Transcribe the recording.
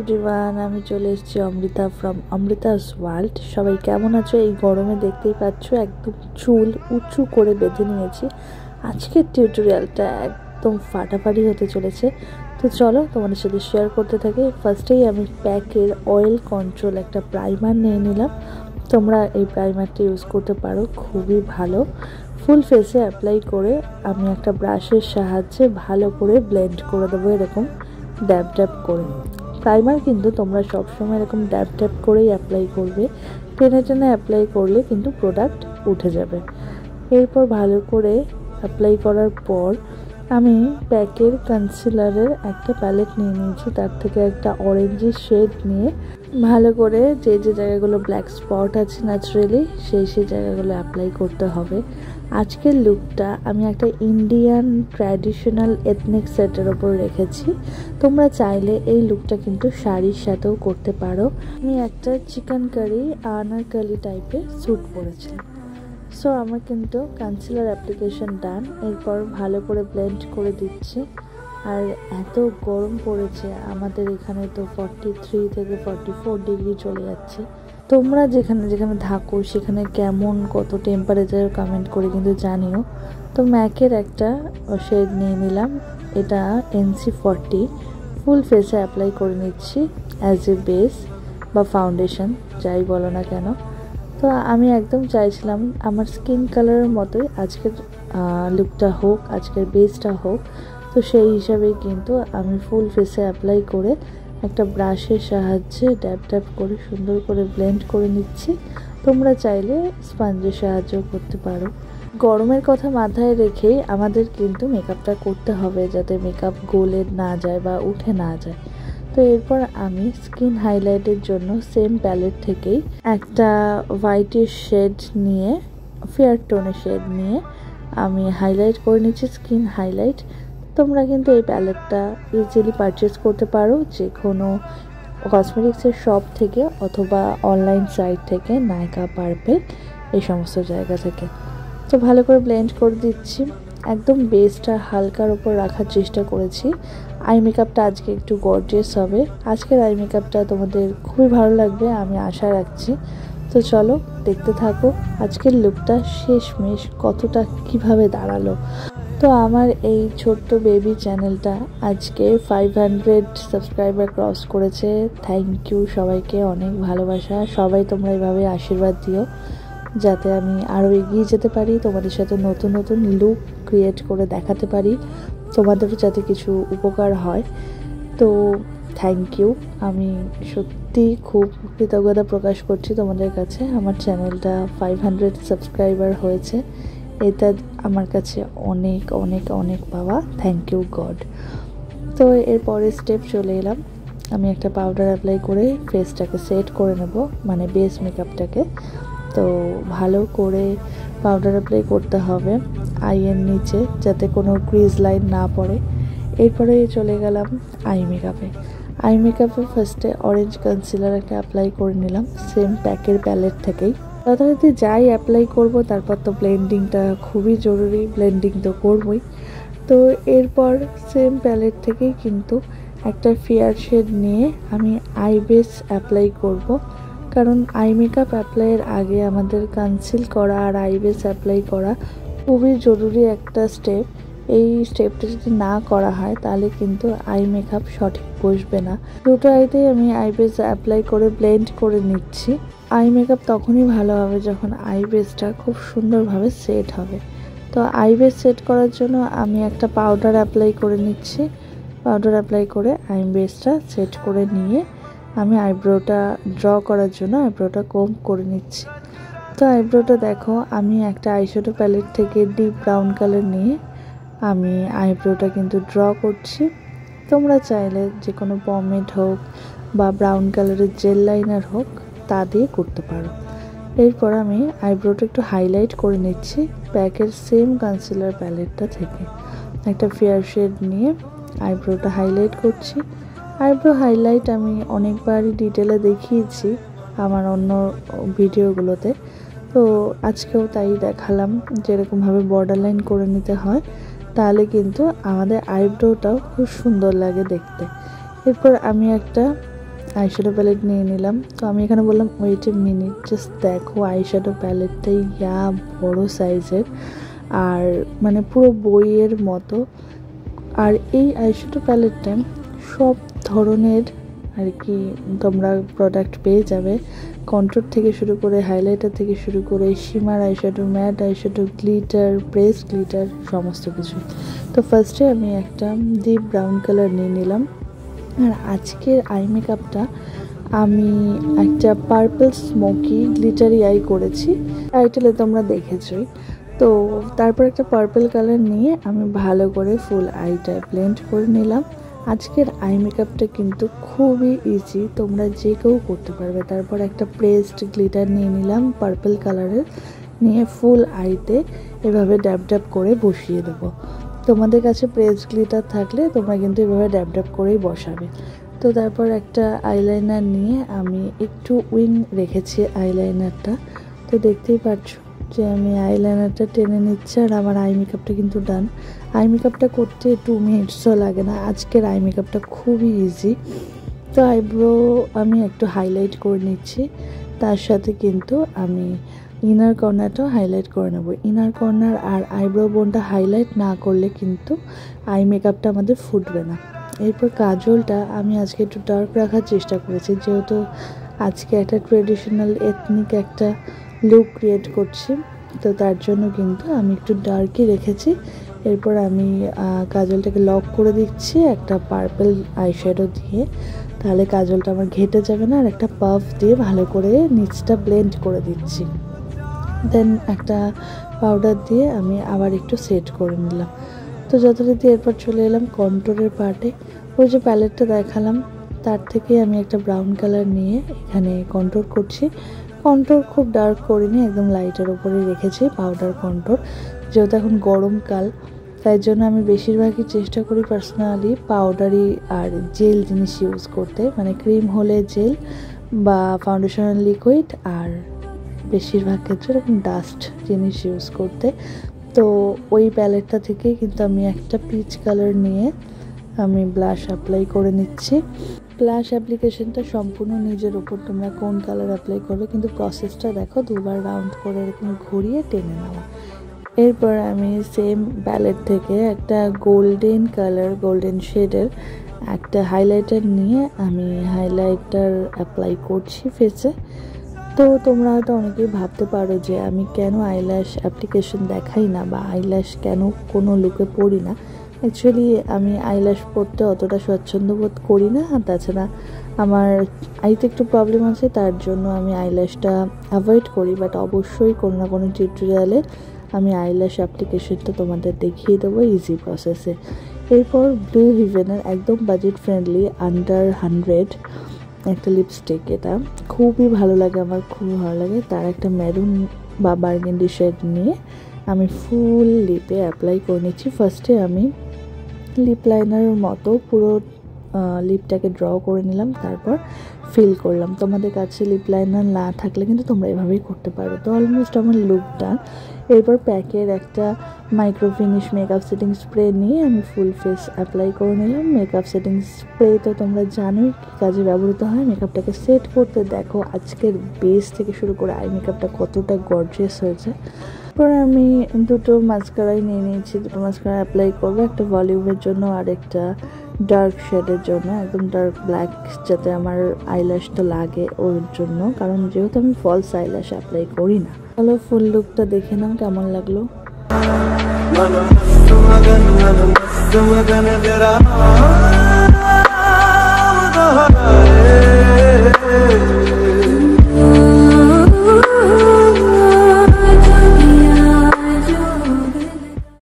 Everyone, আমি চলে এসেছি অমৃতা ফ্রম অমৃতাস ওয়ার্ল্ড। সবাই কেমন আছো? এই গরমে দেখতেই পাচ্ছ একদম চুল উঁচু করে বেঁধে নিয়েছি। আজকের টিউটোরিয়ালটা একদম ফাটাফাটি হতে চলেছে। তো চলো তোমাদের সাথে শেয়ার করতে থাকি। ফার্স্টেই আমি প্যাকের অয়েল কন্ট্রোল একটা প্রাইমার নিয়ে নিলাম। তোমরা এই প্রাইমারটা ইউজ করতে পারো, খুবই ভালো। ফুল ফেসে অ্যাপ্লাই করে আমি একটা ব্রাশের সাহায্যে ভালো করে ব্লেন্ড করে দেবো, এরকম ড্যাব ড্যাব করে। প্রাইমার কিন্তু তোমরা সবসময় এরকম ড্যাব ড্যাব করেই অ্যাপ্লাই করবে, টেনে টেনে অ্যাপ্লাই করলে কিন্তু প্রোডাক্ট উঠে যাবে। এরপর ভালো করে অ্যাপ্লাই করার পর আমি প্যাকের কনসিলারের একটা প্যালেট নিয়ে নিয়েছি, তার থেকে একটা অরেঞ্জের শেড নিয়ে ভালো করে যে যে জায়গাগুলো ব্ল্যাক স্পট আছে ন্যাচারালি সেই জায়গাগুলো অ্যাপ্লাই করতে হবে। আজকের লুকটা আমি একটা ইন্ডিয়ান ট্র্যাডিশনাল এথনিক সেটের ওপর রেখেছি। তোমরা চাইলে এই লুকটা কিন্তু শাড়ির সাথেও করতে পারো। আমি একটা চিকেন কারি আনারকলি টাইপের স্যুট পরেছিলাম। সো আমার কিন্তু কনসিলার অ্যাপ্লিকেশন ডান। এরপর ভালো করে ব্লেন্ড করে দিচ্ছি। আর এত গরম পড়েছে আমাদের এখানে, তো 43 থেকে 44 ডিগ্রি চলে যাচ্ছে। তোমরা যেখানে যেখানে থাকো সেখানে কেমন কত টেম্পারেচার কমেন্ট করে কিন্তু জানিও। তো ম্যাকের একটা শেড নিয়ে নিলাম, এটা NC40। ফুল ফেসে অ্যাপ্লাই করে নিচ্ছি অ্যাজ এ বেস বা ফাউন্ডেশন, যাই বলো না কেন। তো আমি একদম চাইছিলাম আমার স্কিন কালারের মতোই আজকের লুকটা হোক, আজকের বেসটা হোক। তো সেই হিসাবেই কিন্তু আমি ফুল ফেসে অ্যাপ্লাই করে একটা ব্রাশের সাহায্যে ড্যাব ড্যাব করে সুন্দর করে ব্লেন্ড করে নিচ্ছি। তোমরা চাইলে স্পঞ্জের সাহায্যও করতে পারো। গরমের কথা মাথায় রেখেই আমাদের কিন্তু মেকআপটা করতে হবে, যাতে মেকআপ গলে না যায় বা উঠে না যায়। তো এরপর আমি স্কিন হাইলাইটের জন্য সেম প্যালেট থেকেই একটা হোয়াইটের শেড নিয়ে, ফেয়ার টোনের শেড নিয়ে আমি হাইলাইট করে নিচ্ছি, স্কিন হাইলাইট। তোমরা কিন্তু এই প্যালেটটা ইজিলি পারচেস করতে পারো যে কোনো কসমেটিক্সের শপ থেকে অথবা অনলাইন সাইট থেকে, নাইকা, পার্পেল, এই সমস্ত জায়গা থেকে। তো ভালো করে ব্লেন্ড করে দিচ্ছি। একদম বেসটা হালকার ওপর রাখার চেষ্টা করেছি। আই মেকআপটা আজকে একটু গর্জিয়াস হবে। আজকের আই মেকআপটা তোমাদের খুবই ভালো লাগবে আমি আশা রাখছি। তো চলো দেখতে থাকো আজকের লুকটা শেষমেশ কতটা কিভাবে দাঁড়ালো। তো আমার এই ছোট্ট বেবি চ্যানেলটা আজকে 500 সাবস্ক্রাইবার ক্রস করেছে। থ্যাংক ইউ সবাইকে, অনেক ভালোবাসা। সবাই তোমরা এইভাবে আশীর্বাদ দিও যাতে আমি আরও এগিয়ে যেতে পারি, তোমাদের সাথে নতুন নতুন লুক ক্রিয়েট করে দেখাতে পারি, তোমাদেরও যাতে কিছু উপকার হয়। তো থ্যাংক ইউ, আমি সত্যি খুব কৃতজ্ঞতা প্রকাশ করছি তোমাদের কাছে। আমার চ্যানেলটা 500 সাবস্ক্রাইবার হয়েছে, এটা আমার কাছে অনেক অনেক অনেক পাওয়া। Thank you God. তো এরপরের স্টেপ চলে এলাম। আমি একটা পাউডার অ্যাপ্লাই করে ফেসটাকে সেট করে নেব, মানে বেস মেকআপটাকে। তো ভালো করে পাউডার অ্যাপ্লাই করতে হবে আইয়ের নিচে, যাতে কোনো ক্রিজ লাইন না পড়ে। এরপরে চলে গেলাম আই মেকআপে। আই মেকআপে ফার্স্টে অরেঞ্জ কনসিলার একটা অ্যাপ্লাই করে নিলাম সেম প্যাকের প্যালেট থেকেই। যথারীতি যাই অ্যাপ্লাই করব তারপর তো ব্লেন্ডিংটা খুবই জরুরি, ব্লেন্ডিং তো করবই। তো এরপর সেম প্যালেট থেকেই কিন্তু একটা ফেয়ার শেড নিয়ে আমি আই বেস অ্যাপ্লাই করব, কারণ আই মেকআপ অ্যাপ্লাইয়ের আগে আমাদের কনসিল করা আর আই বেস অ্যাপ্লাই করা খুবই জরুরি একটা স্টেপ। এই স্টেপটা যদি না করা হয় তাহলে কিন্তু আই মেকআপ সঠিক বসবে না। দুটো আইতেই আমি আই বেস অ্যাপ্লাই করে ব্লেন্ড করে নিচ্ছি। আই মেকআপ তখনই ভালো হবে যখন আই বেসটা খুব সুন্দরভাবে সেট হবে। তো আই বেস সেট করার জন্য আমি একটা পাউডার অ্যাপ্লাই করে নিচ্ছি। পাউডার অ্যাপ্লাই করে আই বেসটা সেট করে নিয়ে আমি আইব্রোটা ড্র করার জন্য আইব্রোটা কোম করে নিচ্ছি। তো আইব্রোটা দেখো আমি একটা আইশ্যাডো প্যালেট থেকে ডিপ ব্রাউন কালার নিয়ে আমি আইব্রোটা কিন্তু ড্র করছি। তোমরা চাইলে যে কোনো পমেড হোক বা ব্রাউন কালারের জেল লাইনার হোক তা দিয়ে করতে পারো। এরপর আমি আইব্রোটা একটু হাইলাইট করে নিচ্ছি প্যাকের সেম কনসিলার প্যালেটটা থেকে। একটা ফেয়ার শেড নিয়ে আইব্রোটা হাইলাইট করছি। আইব্রো হাইলাইট আমি অনেকবারই ডিটেলে দেখিয়েছি আমার অন্য ভিডিওগুলোতে, তো আজকেও তাই দেখালাম যেরকমভাবে বর্ডার লাইন করে নিতে হয়, তাহলে কিন্তু আমাদের আইব্রোটাও খুব সুন্দর লাগে দেখতে। এরপর আমি একটা আইশ্যাডো প্যালেট নিয়ে নিলাম। তো আমি এখানে বললাম ওয়েট এ মিনিট, জাস্ট দেখো আইশ্যাডো প্যালেটটাই ইয়া বড় সাইজের, আর মানে পুরো বইয়ের মতো। আর এই আইশ্যাডো প্যালেটটা সব ধরনের আর কি তোমরা প্রোডাক্ট পেয়ে যাবে, কন্ট্রোর থেকে শুরু করে হাইলাইটার থেকে শুরু করে shimmer eyeshadow, matte eyeshadow, glitter, press glitter, সমস্ত কিছু। তো ফার্স্টে আমি একটা ডিপ ব্রাউন কালার নিয়ে নিলাম। আর আজকের আই মেকআপটা আমি একটা পার্পল স্মোকি গ্লিটারি আই করেছি, টাইটেলে তোমরা দেখেছই। তো তারপর একটা পার্পল কালার নিয়ে আমি ভালো করে ফুল আইটা ব্লেন্ড করে নিলাম। আজকের আই মেকআপটা কিন্তু খুবই ইজি, তোমরা যে কেউ করতে পারবে। তারপর একটা প্রেসড গ্লিটার নিয়ে নিলাম পার্পল কালারের, নিয়ে ফুল আইতে এভাবে ড্যাব ড্যাব করে বসিয়ে দেবো। তোমাদের কাছে প্রেসড গ্লিটার থাকলে তোমরা কিন্তু এভাবে ড্যাব ড্যাব করেই বসাবে। তো তারপর একটা আইলাইনার নিয়ে আমি একটু উইং রেখেছি আইলাইনারটা। তো দেখতেই পাচ্ছ যে আমি আইলাইনারটা টেনে নিচ্ছি, আর আমার আই মেকআপটা কিন্তু ডান। আই মেকআপটা করতে 2 মিনিটসও লাগে না, আজকের আই মেকআপটা খুবই ইজি। তো আইব্রো আমি একটু হাইলাইট করে নিচ্ছি, তার সাথে কিন্তু আমি ইনার কর্নারটাও হাইলাইট করে নেব। ইনার কর্নার আর আইব্রো বোনটা হাইলাইট না করলে কিন্তু আই মেকআপটা আমাদের ফুটবে না। এরপর কাজলটা আমি আজকে একটু ডার্ক রাখার চেষ্টা করেছি, যেহেতু আজকে একটা ট্রেডিশনাল এথনিক একটা লুক ক্রিয়েট করছি, তো তার জন্য কিন্তু আমি একটু ডার্কই রেখেছি। এরপর আমি কাজলটাকে লক করে দিচ্ছি একটা পার্পল আইশ্যাডো দিয়ে, তাহলে কাজলটা আমার ঘেটে যাবে না। আর একটা পাফ দিয়ে ভালো করে নিচটা ব্লেন্ড করে দিচ্ছি। দেন একটা পাউডার দিয়ে আমি আবার একটু সেট করে নিলাম। তো যথারীতি এরপর চলে এলাম কন্ট্রোরের পার্টে। ওই যে প্যালেটটা দেখালাম তার থেকে আমি একটা ব্রাউন কালার নিয়ে এখানে কন্ট্রোর করছি। কন্ট্রোর খুব ডার্ক করিনি, একদম লাইটের ওপরে রেখেছি পাউডার কন্ট্রোর। যেহেতু এখন গরমকাল, তাই জন্য আমি বেশিরভাগই চেষ্টা করি পার্সোনালি পাউডারি আর জেল জিনিস ইউজ করতে, মানে ক্রিম হলে জেল বা ফাউন্ডেশন লিকুইড, আর বেশিরভাগ ক্ষেত্রে এরকম ডাস্ট জিনিস ইউজ করতে। তো ওই প্যালেটটা থেকে কিন্তু আমি একটা পিচ কালার নিয়ে আমি ব্লাশ অ্যাপ্লাই করে নিচ্ছি। ব্লাশ অ্যাপ্লিকেশনটা সম্পূর্ণ নিজের ওপর, তোমরা কোন কালার অ্যাপ্লাই করবে, কিন্তু প্রসেসটা দেখো, দুবার রাউন্ড করে এরকম ঘুরিয়ে টেনে নেওয়া। এরপর আমি সেম প্যালেট থেকে একটা গোল্ডেন কালার, গোল্ডেন শেডের একটা হাইলাইটার নিয়ে আমি হাইলাইটার অ্যাপ্লাই করছি ফেসে। তো তোমরা হয়তো অনেকেই ভাবতে পারো যে আমি কেন আইল্যাশ অ্যাপ্লিকেশন দেখাই না বা আইল্যাশ কেন কোনো লুকে পড়ি না। অ্যাকচুয়ালি আমি আইল্যাশ পরতে অতটা স্বচ্ছন্দ বোধ করি না, আর তাছাড়া আমার আইতে একটু প্রবলেম আছে, তার জন্য আমি আইল্যাশটা অ্যাভয়েড করি। বাট অবশ্যই কোনো না কোনো টিউটোরিয়ালে আমি আইল্যাশ অ্যাপ্লিকেশনটা তোমাদের দেখিয়ে দেবো ইজি প্রসেসে। এরপর ব্লু হেভেনের একদম বাজেট ফ্রেন্ডলি আন্ডার 100 একটা লিপস্টিক, এটা খুবই ভালো লাগে আমার, খুবই ভালো লাগে। তার একটা মেরুন বা বার্গেন্ডি শেড নিয়ে আমি ফুল লিপে অ্যাপ্লাই করে নিচ্ছি। ফার্স্টে আমি লিপ লাইনারের মতো পুরো লিপটাকে ড্র করে নিলাম, তারপর ফিল করলাম। তোমাদের কাছে লিপ লাইনার না থাকলে কিন্তু তোমরা এভাবেই করতে পারো। তো অলমোস্ট আমার লুকটা। এরপর প্যাকের একটা micro finish makeup setting spray নিয়ে আমি ফুল ফেস অ্যাপ্লাই করে নিলাম। মেকআপ সেটিং স্প্রে তো তোমরা জানোই কী কাজে ব্যবহৃত হয়, মেকআপটাকে সেট করতে। দেখো আজকের বেস থেকে শুরু করে আই মেকআপটা কতটা গর্জিয়াস হয়েছে। এরপর আমি দুটো মাস্কারাই নিয়ে নিয়েছি, দুটো মাস্কারা অ্যাপ্লাই করবো, একটা ভলিউমের জন্য আর একটা ডার্ক শেডের জন্য, একদম ডার্ক ব্ল্যাক, যাতে আমার আইল্যাশটা লাগে ওর জন্য, কারণ যেহেতু আমি ফলস আইল্যাশ অ্যাপ্লাই করি না। চলো ফুল লুকটা দেখে নাও কেমন লাগলো।